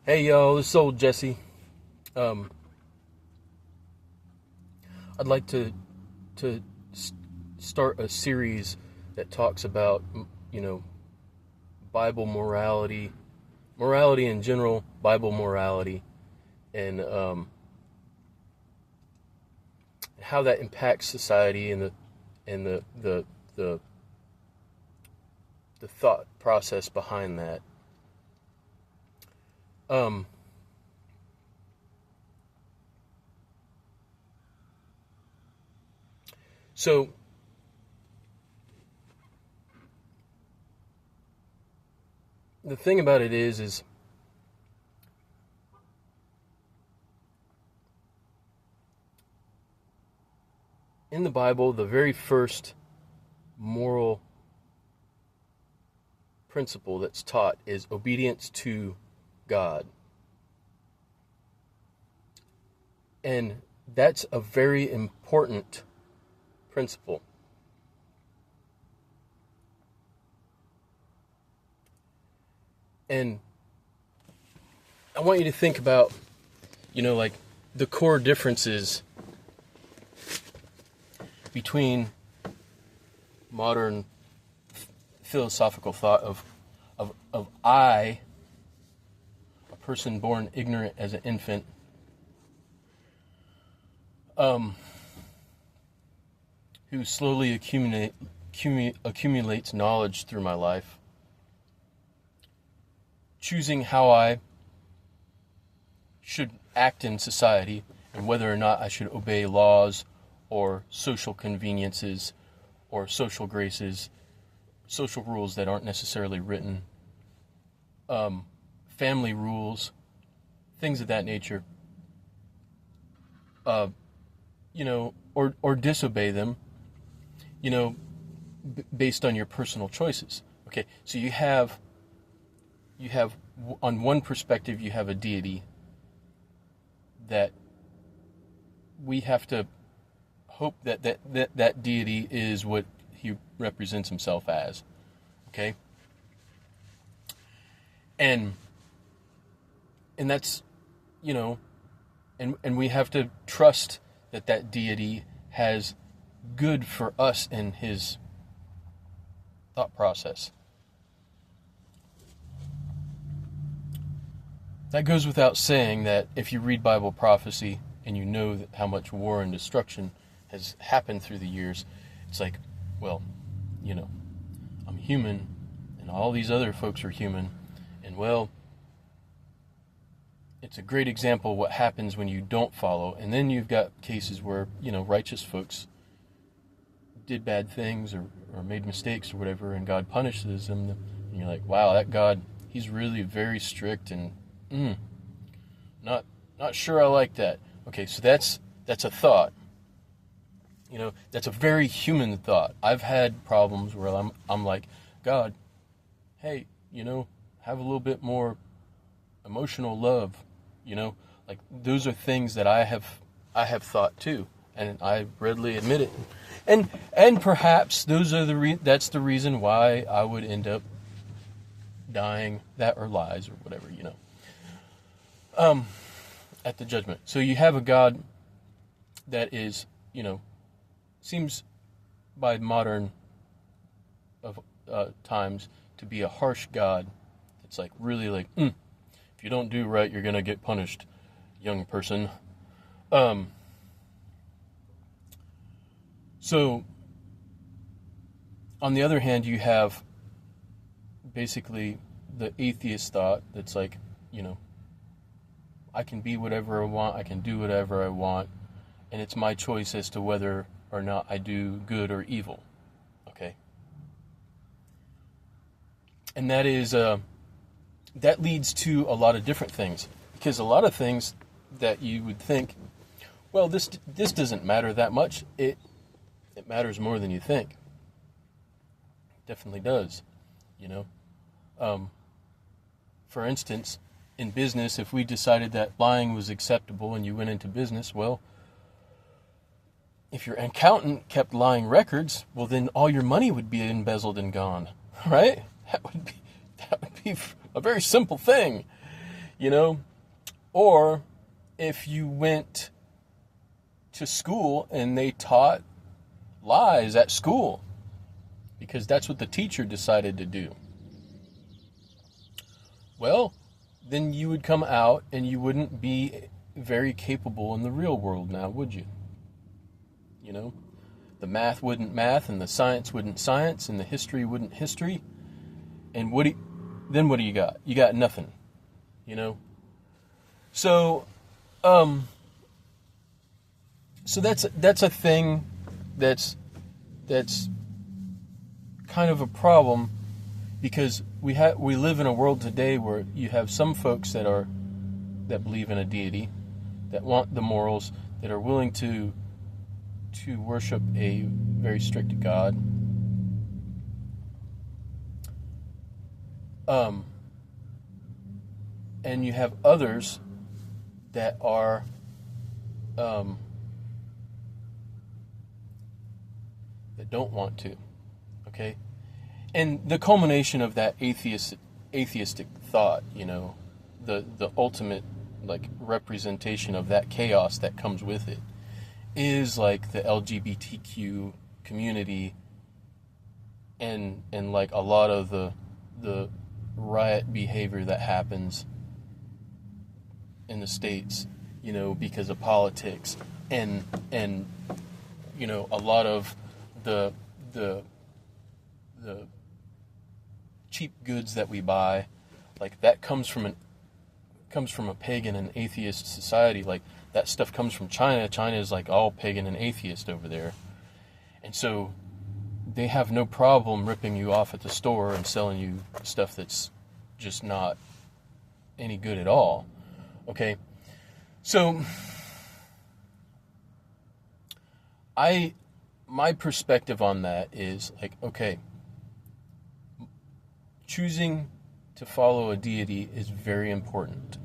Hey yo, this is old Jesse. Um, I'd like to start a series that talks about you know Bible morality, morality in general, Bible morality, and how that impacts society and the the thought process behind that. Um, so the thing about it is in the Bible, the very first moral principle that's taught is obedience to God. And that's a very important principle. And I want you to think about, like the core differences between modern philosophical thought of I, a person born ignorant as an infant, who slowly accumulates knowledge through my life, choosing how I should act in society and whether or not I should obey laws or social conveniences or social graces, social rules that aren't necessarily written, family rules, things of that nature, or disobey them, based on your personal choices. Okay, so you have on one perspective you have a deity that we have to hope that deity is what he represents himself as. Okay, and that's and we have to trust that deity has good for us in his thought process. That goes without saying that if you read Bible prophecy and you know that how much war and destruction has happened through the years, it's like, well, I'm human and all these other folks are human, and well, it's a great example of what happens when you don't follow. And then you've got cases where, righteous folks did bad things or made mistakes or whatever, and God punishes them. And you're like, wow, that God, he's really very strict and not sure I like that. Okay, so that's a thought. That's a very human thought. I've had problems where I'm like, God, hey, have a little bit more emotional love. Like those are things that I have thought too, and I readily admit it. And perhaps those are that's the reason why I would end up dying that or lies or whatever, at the judgment. So you have a God that is, seems by modern of times to be a harsh God. It's like really like, if you don't do right, you're gonna get punished, young person. So on the other hand, you have basically the atheist thought that's like, I can be whatever I want, I can do whatever I want, and it's my choice as to whether or not I do good or evil. Okay? And that is that leads to a lot of different things, because a lot of things that you would think, well, this doesn't matter that much. It matters more than you think. It definitely does. For instance, in business, if we decided that lying was acceptable and you went into business, well, if your accountant kept lying records, well, then all your money would be embezzled and gone, right? That would be a very simple thing. you know? Or if you went to school and they taught lies at school because that's what the teacher decided to do. Well, then you would come out and you wouldn't be very capable in the real world now, would you? You know, the math wouldn't math, and the science wouldn't science, and the history wouldn't history. And then what do you got? You got nothing, you know? So, so that's a thing that's kind of a problem, because we live in a world today where you have some folks that believe in a deity, that want the morals, that are willing to worship a very strict God. And you have others that are that don't want to. Okay? And the culmination of that atheistic thought, you know, the ultimate like representation of that chaos that comes with it, is like the LGBTQ community and like a lot of the riot behavior that happens in the States, you know, because of politics and you know, a lot of the cheap goods that we buy, like that comes from a pagan and atheist society. Like that stuff comes from China. China is like all pagan and atheist over there. And so they have no problem ripping you off at the store and selling you stuff that's just not any good at all. Okay? So my perspective on that is like, okay, choosing to follow a deity is very important.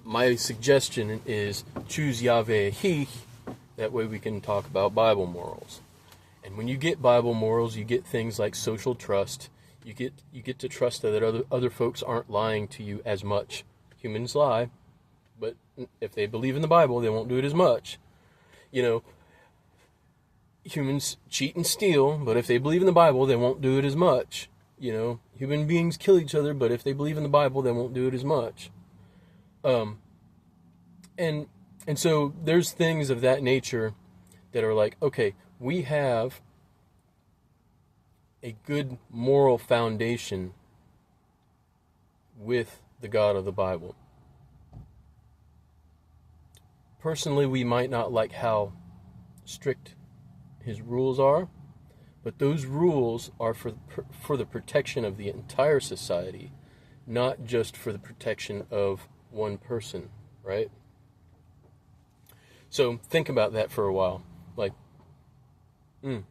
My suggestion is choose Yahweh He. That way we can talk about Bible morals. And when you get Bible morals, you get things like social trust. You get to trust that other folks aren't lying to you as much. Humans lie, but if they believe in the Bible, they won't do it as much. You know, humans cheat and steal, but if they believe in the Bible, they won't do it as much. You know, human beings kill each other, but if they believe in the Bible, they won't do it as much. And so there's things of that nature that are like, okay, we have a good moral foundation with the God of the Bible. Personally, we might not like how strict his rules are, but those rules are for the protection of the entire society, not just for the protection of one person, right? So think about that for a while. Like, are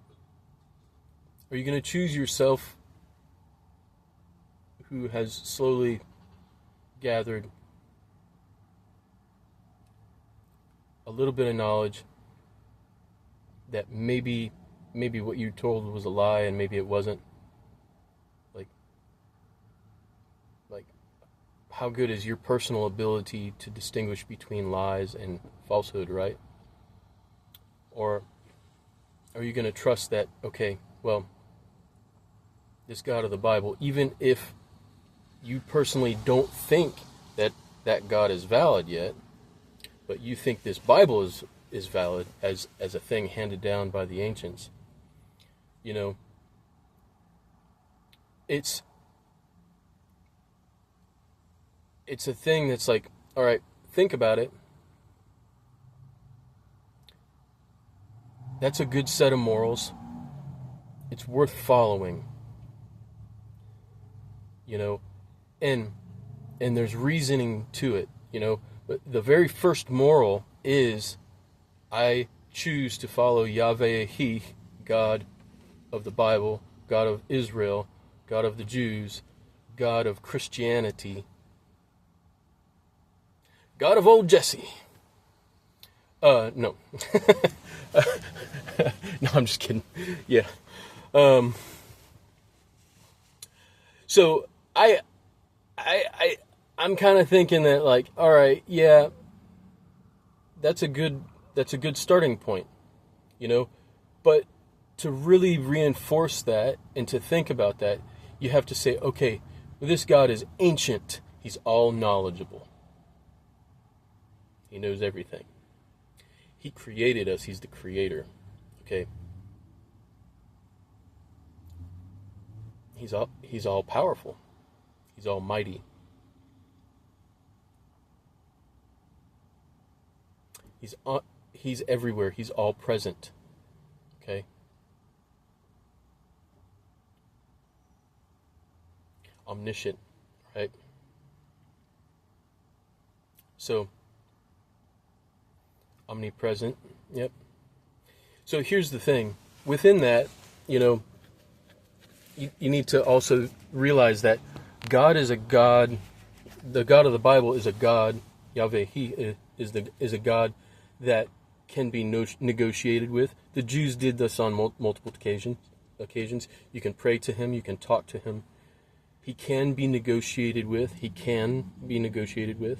you going to choose yourself, who has slowly gathered a little bit of knowledge that maybe what you told was a lie and maybe it wasn't? Like how good is your personal ability to distinguish between lies and falsehood, right? Or are you going to trust that, okay, well, this God of the Bible, even if you personally don't think that God is valid yet, but you think this Bible is valid as a thing handed down by the ancients, you know, it's a thing that's like, all right, think about it. That's a good set of morals. It's worth following. You know, and there's reasoning to it, you know. But the very first moral is, I choose to follow Yahweh He, God of the Bible, God of Israel, God of the Jews, God of Christianity, God of old Jesse. No. No, I'm just kidding. Yeah. So I'm I'm kind of thinking that, like, all right, yeah, that's a good starting point, you know, but to really reinforce that and to think about that, you have to say, okay, well, this God is ancient. He's all knowledgeable. He knows everything. He created us. He's the creator. Okay. He's all powerful. He's almighty. He's everywhere. He's all present. Okay. Omniscient, right? So, omnipresent. Yep. So here's the thing. Within that, you know, you need to also realize that God is a God. The God of the Bible is a God. Yahweh, He is a God that can be negotiated with. The Jews did this on multiple occasions. You can pray to Him. You can talk to Him. He can be negotiated with. He can be negotiated with.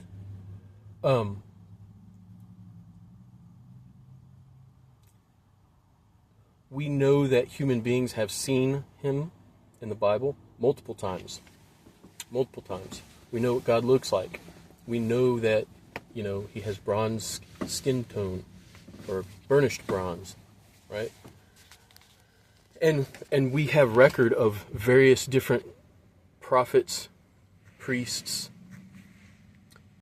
We know that human beings have seen Him in the Bible multiple times. Multiple times. We know what God looks like. We know that, you know, He has bronze skin tone or burnished bronze, right? And we have record of various different prophets, priests,